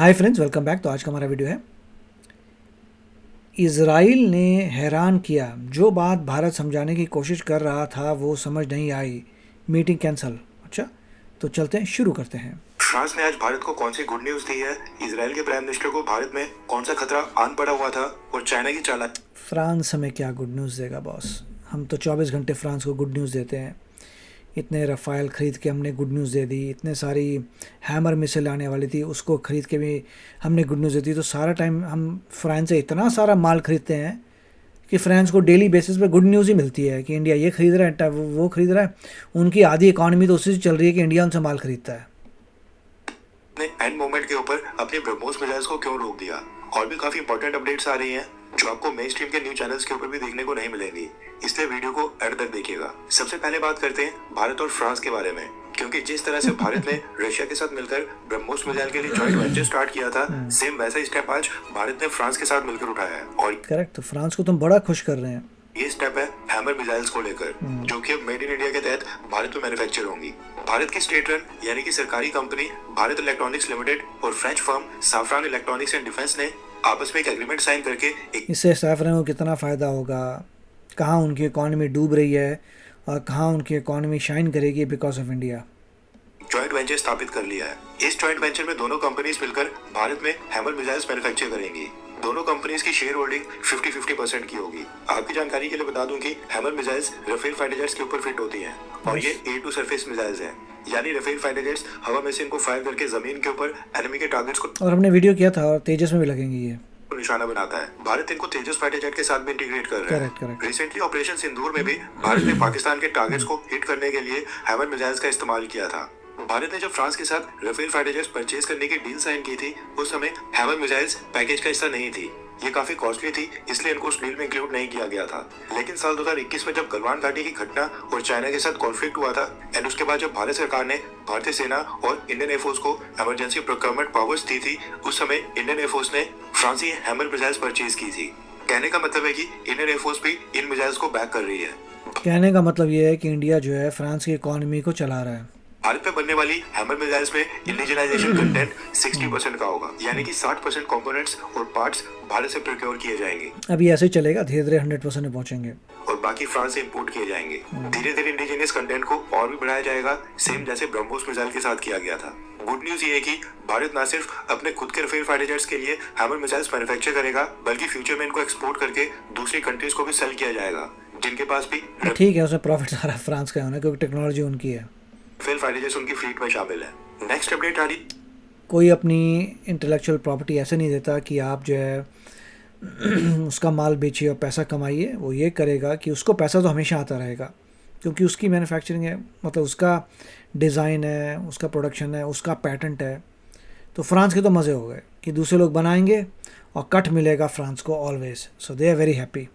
Hi friends, welcome back. तो आज का हमारा वीडियो है, इज़राइल ने हैरान किया। जो बात भारत समझाने की कोशिश कर रहा था वो समझ नहीं आई, मीटिंग कैंसल। अच्छा, तो चलते हैं, शुरू करते हैं। फ्रांस ने आज भारत को कौन सी गुड न्यूज दी है? इजराइल के प्राइम मिनिस्टर को भारत में कौन सा खतरा आन पड़ा हुआ था? और चाइना की चालाकी। फ्रांस हमें क्या गुड न्यूज़ देगा बॉस? हम तो 24 घंटे फ्रांस को गुड न्यूज़ देते हैं। इतने रफ़ाइल ख़रीद के हमने गुड न्यूज़ दे दी, इतने सारी हैमर मिसाइल आने वाली थी उसको ख़रीद के भी हमने गुड न्यूज़ दे दी। तो सारा टाइम हम फ्रांस से इतना सारा माल ख़रीदते हैं कि फ्रांस को डेली बेसिस पे गुड न्यूज़ ही मिलती है कि इंडिया ये ख़रीद रहा है, वो ख़रीद रहा है। उनकी आधी इकॉनमी तो उसी से चल रही है कि इंडिया उनसे माल ख़रीदता है। ने एंड मोमेंट के ऊपर अपने ब्रह्मोस मिसाइल्स को क्यों रोक दिया? और भी काफी इंपॉर्टेंट अपडेट्स आ रही हैं जो आपको मेन स्ट्रीम के न्यूज चैनल्स के ऊपर भी देखने को नहीं मिलेंगी, इसलिए वीडियो को एंड तक देखिएगा। सबसे पहले बात करते हैं भारत और फ्रांस के बारे में, क्योंकि जिस तरह से भारत ने रशिया के साथ मिलकर ब्रह्मोस मिसाइल के लिए जॉइंट वेंचर स्टार्ट किया था, सेम वैसा ही स्टेप आज भारत ने फ्रांस के साथ मिलकर उठाया है। और करेक्ट, तो फ्रांस को तुम बड़ा खुश कर रहे हैं। ये स्टेप है हैमर मिसाइल्स को लेकर, जो कि अब मेड इन इंडिया के तहत भारत में मैन्युफैक्चर होंगी। भारत की स्टेट रन यानी कि सरकारी कंपनी भारत इलेक्ट्रॉनिक्स लिमिटेड और French firm साफ्रान electronics and defence ने आपस में एक एग्रीमेंट साइन करके इससे सैफरन को कितना फ़ायदा होगा, कहाँ उनकी इकॉनमी डूब रही है और कहाँ उनकी इकॉनमी शाइन करेगी because of India. Joint venture स्थापित कर लिया है। इस जॉइंट वेंचर में दोनों कंपनीज मिलकर भारत में हैमर मिसाइल्स मैन्युफैक्चर करेंगी। दोनों कंपनीज की शेयर होल्डिंग 50-50% की होगी। आपकी जानकारी के लिए बता दूं कि hammer missiles Rafale fighter jets के ऊपर फिट होती हैं और ये एयर टू सरफेस मिसाइल्स हैं, यानी राफेल फाइटर जेट्स हवा में से इनको फायर करके जमीन के ऊपर एनिमी के टारगेट्स को, और हमने वीडियो किया था, और तेजस में भी लगेंगी ये, निशाना बनाता है। भारत इनको तेजस फाइटर जेट के साथ भी इंटीग्रेट कर रहा है। करेक्ट। रिसेंटली ऑपरेशन सिंदूर में भी भारत ने पाकिस्तान के टारगेट्स को हिट करने के लिए हैमर मिसाइल्स का इस्तेमाल किया था। भारत ने जब फ्रांस के साथ राफेल फाइटर जेट्स परचेज करने की डील साइन की थी, उस समय हैमर मिसाइल्स पैकेज का हिस्सा नहीं थी। ये काफी कॉस्टली थी, इसलिए इनको उस डील में इंक्लूड नहीं किया गया था। लेकिन साल 2021 में जब गलवान घाटी की घटना और चाइना के साथ कॉन्फ्लिक्ट हुआ था, एंड उसके बाद जब भारत सरकार ने भारतीय सेना और इंडियन एयरफोर्स को इमरजेंसी प्रोक्योरमेंट पावर्स दी थी, उस समय इंडियन एयरफोर्स ने फ्रांसी हैमर मिसाइल्स परचेज की थी। कहने का मतलब है कि इंडियन एयरफोर्स भी इन मिसाइल्स को बैक कर रही है। कहने का मतलब ये है कि इंडिया जो है फ्रांस की इकॉनमी को चला रहा है। भारत में बनने वाली हैमर मिसाइल्स में इंडिजिनाइजेशन कंटेंट 60% का होगा, यानी कि 60% कंपोनेंट्स और पार्ट्स भारत से प्रोक्योर किए जाएंगे। अभी ऐसे ही चलेगा, धीरे धीरे 100% में पहुंचेंगे और बाकी फ्रांस से इंपोर्ट किए जाएंगे। धीरे धीरे इंडिजिनियस कंटेंट को और भी बढ़ाया जाएगा, सेम जैसे ब्रह्मोस मिसाइल के साथ किया गया था। गुड न्यूज ये है कि भारत न सिर्फ अपने खुद के राफेल फाइटर जेट्स के लिए हैमर मिसाइल्स मैन्युफैक्चर करेगा, बल्कि फ्यूचर में इनको एक्सपोर्ट करके दूसरी कंट्रीज को भी सेल किया जाएगा, जिनके पास भी ठीक है, उसमें प्रॉफिट सारा फ्रांस का होना, क्योंकि टेक्नोलॉजी उनकी है। राफेल फाइटर जेट्स उनकी फ्लीट में शामिल है। नेक्स्ट अपडेट आ रही, कोई अपनी इंटेलेक्चुअल प्रॉपर्टी ऐसे नहीं देता कि आप जो है उसका माल बेचिए और पैसा कमाइए। वो ये करेगा कि उसको पैसा तो हमेशा आता रहेगा, क्योंकि उसकी मैन्युफैक्चरिंग है, मतलब उसका डिज़ाइन है, उसका प्रोडक्शन है, उसका पैटेंट है। तो फ्रांस के तो मज़े हो गए कि दूसरे लोग बनाएंगे और कट मिलेगा फ्रांस को always, so they are very happy.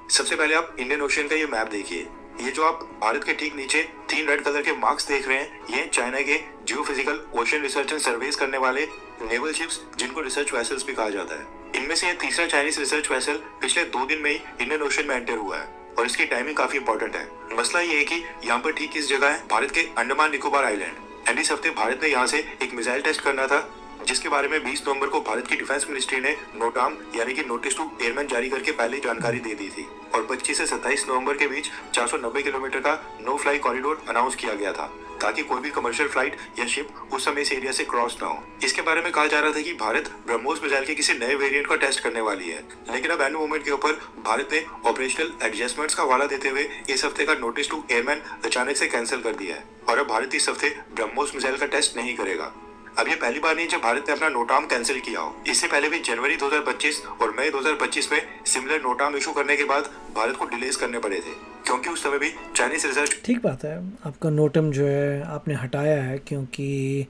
सबसे पहले आप इंडियन ओशन का ये मैप देखिए। ये जो आप भारत के ठीक नीचे 3 रेड कलर के मार्क्स देख रहे हैं, ये चाइना के geophysical ocean research and surveys करने वाले नेवल शिप्स, जिनको रिसर्च वेसल्स भी कहा जाता है। इनमें से ये तीसरा चाइनीज रिसर्च वेसल पिछले 2 दिन में ही इंडियन ओशन में एंटर हुआ है, और इसकी टाइमिंग काफी इंपॉर्टेंट है। मसला ये है कि यहाँ पर ठीक इस जगह है भारत के अंडमान निकोबार आइलैंड, एंड इस हफ्ते भारत ने यहाँ से एक मिसाइल टेस्ट करना था, जिसके बारे में 20 नवंबर को भारत की डिफेंस मिनिस्ट्री ने नोटाम यानी कि नोटिस टू एयरमैन जारी करके पहले जानकारी दे दी थी, और 25 से 27 नवंबर के बीच 490 किलोमीटर का नो फ्लाई कॉरिडोर अनाउंस किया गया था, ताकि कोई भी कमर्शियल फ्लाइट या शिप उस समय इस एरिया से क्रॉस ना हो। इसके बारे में कहा जा रहा था कि भारत ब्रह्मोस मिसाइल के किसी नए वेरिएंट का टेस्ट करने वाली है, लेकिन अब एंड मोमेंट के ऊपर भारत ने ऑपरेशनल एडजस्टमेंट्स का हवाला देते हुए इस हफ्ते का नोटिस टू एयरमैन अचानक से कैंसिल कर दिया है, और अब भारत इस हफ्ते ब्रह्मोस मिसाइल का टेस्ट नहीं करेगा। अब ये पहली बार नहीं जब भारत ने अपना नोटाम कैंसिल किया हो। इससे पहले भी जनवरी 2025 और मई 2025 में सिमिलर नोटाम इशू करने के बाद भारत को डिलेज करने पड़े थे, क्योंकि उस समय भी चाइनीज रिसर्च। ठीक बात है, आपका नोटम जो है आपने हटाया है क्योंकि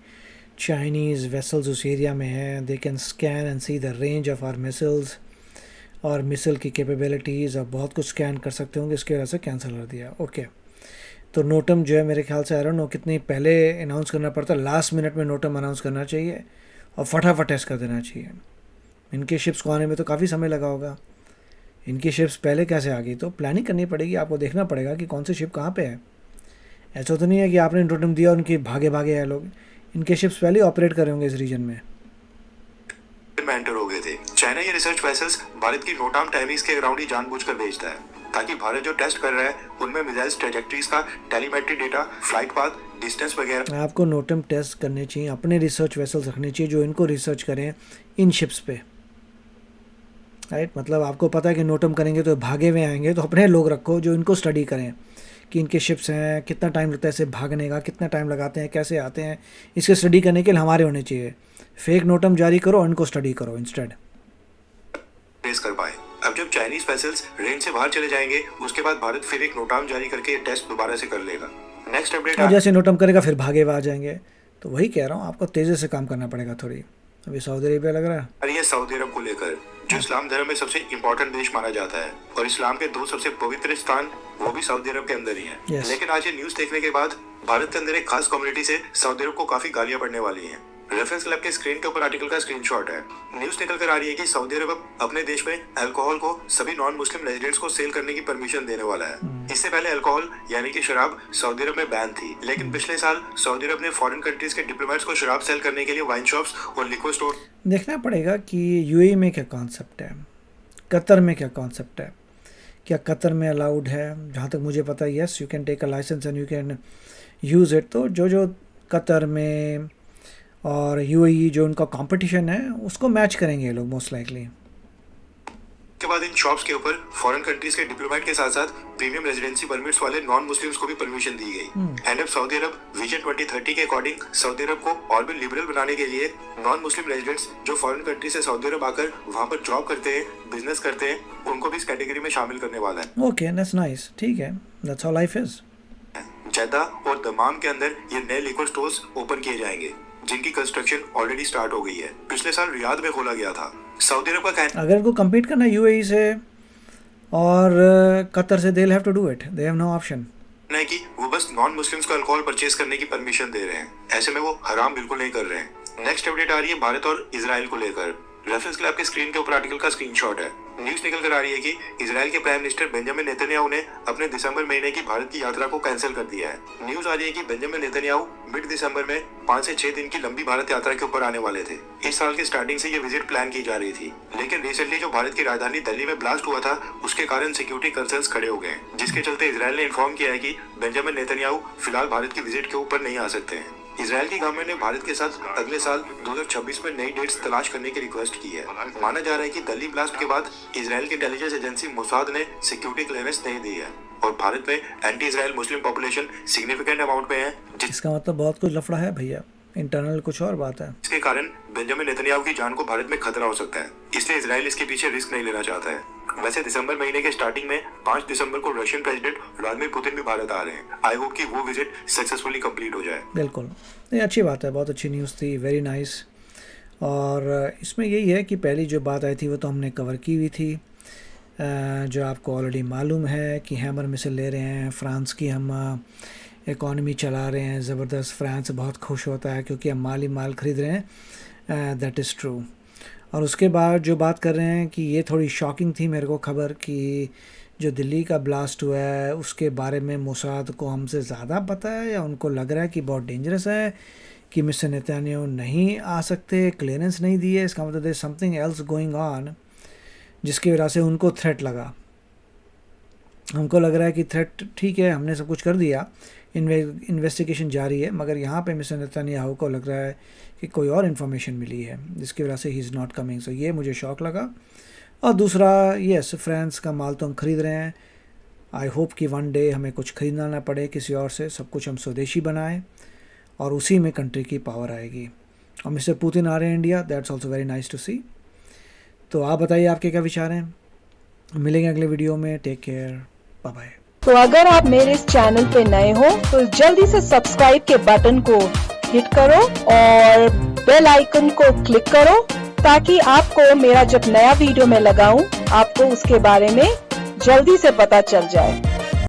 चाइनीज़ वेसल्स उस एरिया में हैं, they can scan and see the range of our missiles और मिसाइल की कैपेबिलिटीज़, और बहुत कुछ स्कैन कर सकते होंगे, इसकी वजह से कैंसिल कर दिया। ओके, तो नोटम जो है मेरे ख्याल से आई डोंट नो कितनी पहले अनाउंस करना पड़ता, लास्ट मिनट में नोटम अनाउंस करना चाहिए और फटाफट टेस्ट कर देना चाहिए। इनके शिप्स को आने में तो काफ़ी समय लगा होगा, इनकी शिप्स पहले कैसे आ गई? तो प्लानिंग करनी पड़ेगी, आपको देखना पड़ेगा कि कौन सी शिप कहाँ पे है। ऐसा तो नहीं है कि आपने नोटम दिया और उनके भागे भागे आए लोग। इनके शिप्स पहले ऑपरेट कर रहे होंगे इस रीजन में एंटर हो गए थे। चाइना ये रिसर्च वेसल्स भारत की नोटाम टाइमिंग्स के अराउंड ही जानबूझकर भेजता है ताकि भारत जो टेस्ट कर रहा है उनमें मिसाइल्स ट्रेजेक्टरीज का telemetry data, flight path, distance वगैरह। आपको नोटम टेस्ट करने चाहिए, अपने रिसर्च वेसल्स रखने चाहिए जो इनको रिसर्च करें इन शिप्स पे, राइट। मतलब आपको पता है कि नोटम करेंगे तो भागे हुए आएंगे, तो अपने लोग रखो जो इनको स्टडी करें कि इनके शिप्स हैं, कितना टाइम लगता है इसे भागने का, कितना टाइम लगाते हैं, कैसे आते हैं, इसके स्टडी करने के लिए हमारे होने चाहिए। फेक नोटम जारी करो और इनको स्टडी करो इंस्टेड। ट्रेस कर पाए। अब जब चाइनीज वेसल्स रेंज से बाहर चले जाएंगे उसके बाद भारत फिर एक नोटाम जारी करके ये टेस्ट दोबारा से कर लेगा। नेक्स्ट अपडेट और जैसे नोटम करेगा फिर भागे हुए आ जाएंगे। तो वही कह रहा हूँ, आपको तेज़ी से काम करना पड़ेगा थोड़ी। अभी सऊदी अरेबिया लग रहा है, और ये सऊदी अरब को लेकर जो इस्लाम धर्म में सबसे इम्पोर्टेंट देश माना जाता है और इस्लाम के 2 सबसे पवित्र स्थान वो भी सऊदी अरब के अंदर ही है। Yes. लेकिन आज ये न्यूज देखने के बाद भारत के अंदर एक खास कम्युनिटी से सऊदी अरब को काफी गालियां पड़ने वाली हैं। रेफरेंस क्लब के स्क्रीन के ऊपर आर्टिकल का स्क्रीनशॉट है। न्यूज निकल कर आ रही है कि सऊदी अरब अपने देश में अल्कोहल को सभी नॉन मुस्लिम रेजिडेंट्स को सेल करने की परमिशन देने वाला है। इससे पहले अल्कोहल यानी कि शराब सऊदी अरब में बैन थी, लेकिन पिछले साल सऊदी अरब ने फॉरेन कंट्रीज के डिप्लोमेट्स को शराब सेल करने के लिए वाइन शॉप्स और लिक्विड स्टोर। देखना पड़ेगा कि यूएई में क्या कॉन्सेप्ट है, कतर में क्या कॉन्सेप्ट है, क्या कतर में अलाउड है। जहाँ तक मुझे पता है yes, you can take a licence and you can use it. तो जो कतर में और यूएई जो उनका कंपटीशन है उसको मैच करेंगे ये लोग मोस्ट लाइकली। के बाद इन शॉप्स के ऊपर फॉरेन कंट्रीज के डिप्लोमेट के साथ साथ प्रीमियम रेजिडेंसी परमिट्स वाले नॉन मुस्लिम्स को भी परमिशन दी गई। एंड अब सऊदी अरब विजन 2030 के अकॉर्डिंग सऊदी अरब को और भी लिबरल बनाने के लिए नॉन मुस्लिम रेजिडेंट्स जो फॉरेन कंट्री से सऊदी अरब आकर वहां पर जॉब करते हैं, बिजनेस करते हैं, उनको भी इस कैटेगरी में शामिल करने वाला है। ओके, दैट्स नाइस, ठीक है, that's how life is. Jeddah और दमाम के अंदर ये नए लिक्विड स्टोर्स ओपन किए जाएंगे जिनकी कंस्ट्रक्शन ऑलरेडी स्टार्ट हो गई है। पिछले साल रियाद में खोला गया था। सऊदी अरब का कहना अगर इनको compete करना यूएई से और कतर से, they'll have to do it, they have no option। है कि वो बस नॉन मुस्लिम्स को अल्कोहल परचेज करने की परमिशन दे रहे हैं, ऐसे में वो हराम बिल्कुल नहीं कर रहे हैं। नेक्स्ट अपडेट आ रही है भारत और इजराइल को लेकर। रेफरेंस क्लब के स्क्रीन के ऊपर आर्टिकल का स्क्रीनशॉट है। न्यूज निकल कर आ रही है कि इजराइल के प्राइम मिनिस्टर बेंजामिन नेतन्याहू ने अपने दिसंबर महीने की भारत की यात्रा को कैंसिल कर दिया है। न्यूज आ रही है कि बेंजामिन नेतन्याहू मिड दिसंबर में 5 से 6 दिन की लंबी भारत यात्रा के ऊपर आने वाले थे। इस साल की स्टार्टिंग से ये विजिट प्लान की जा रही थी, लेकिन रिसेंटली जो भारत की राजधानी दिल्ली में ब्लास्ट हुआ था उसके कारण सिक्योरिटी कंसर्न्स खड़े हो गए, जिसके चलते इजराइल ने इन्फॉर्म किया है कि बेंजामिन नेतन्याहू फिलहाल भारत की विजिट के ऊपर नहीं आ सकते हैं। इजराइल की गवर्नमेंट ने भारत के साथ अगले साल 2026 में नई डेट्स तलाश करने की रिक्वेस्ट की है। माना जा रहा है कि दिल्ली ब्लास्ट के बाद इजराइल की इंटेलिजेंस एजेंसी मोसाद ने सिक्योरिटी क्लियरेंस नहीं दी है और भारत में anti Israel Muslim population significant amount में है, इसका मतलब बहुत कुछ लफड़ा है भैया, इंटरनल कुछ और बात है। इसके कारण बेंजामिन नेतन्याहू की जान को भारत में खतरा हो सकता है, इसलिए इजराइल इसके पीछे रिस्क नहीं लेना चाहता है। वैसे दिसंबर महीने के स्टार्टिंग में 5 दिसंबर को रशियन प्रेसिडेंट व्लादिमीर पुतिन भी भारत आ रहे हैं। आई होप कि वो विजिट सक्सेसफुली कंप्लीट हो जाए। बिल्कुल, ये अच्छी बात है, बहुत अच्छी न्यूज़ थी, वेरी नाइस। और इसमें यही है कि पहली जो बात आई थी वो तो हमने कवर की हुई थी, जो आपको ऑलरेडी मालूम है कि हैमर मिसाइल ले रहे हैं, फ्रांस की हम इकॉनमी चला रहे हैं ज़बरदस्त। फ्रांस बहुत खुश होता है क्योंकि हम माल ख़रीद रहे हैं, दैट इज़ ट्रू। और उसके बाद जो बात कर रहे हैं कि ये थोड़ी शॉकिंग थी मेरे को खबर कि जो दिल्ली का ब्लास्ट हुआ है उसके बारे में मोसाद को हमसे ज़्यादा पता है, या उनको लग रहा है कि बहुत डेंजरस है कि मिस्टर नेतन्याहू नहीं आ सकते, क्लियरेंस नहीं दी है। इसका मतलब there something else going on, जिसकी वजह से उनको थ्रेट लगा। हमको लग रहा है कि थ्रेट ठीक है, हमने सब कुछ कर दिया, इन्वेस्टिगेशन जारी है, मगर यहाँ पे मिस्टर नेतन्याहू को लग रहा है कि कोई और इन्फॉर्मेशन मिली है जिसकी वजह से ही इज़ नॉट कमिंग। सो ये मुझे शौक लगा। और दूसरा, यस, फ्रांस का माल तो हम ख़रीद रहे हैं। आई होप कि वन डे हमें कुछ ख़रीदना ना पड़े किसी और से, सब कुछ हम स्वदेशी बनाएं और उसी में कंट्री की पावर आएगी। और मिस्टर पुतिन आ रहे हैं India, that's also very nice to see. तो आप बताइए आपके क्या विचार हैं। मिलेंगे अगले वीडियो में, टेक केयर, बाय बाय। तो अगर आप मेरे इस चैनल पे नए हो तो जल्दी से सब्सक्राइब के बटन को हिट करो और बेल आइकन को क्लिक करो ताकि आपको मेरा जब नया वीडियो मैं लगाऊं आपको उसके बारे में जल्दी से पता चल जाए।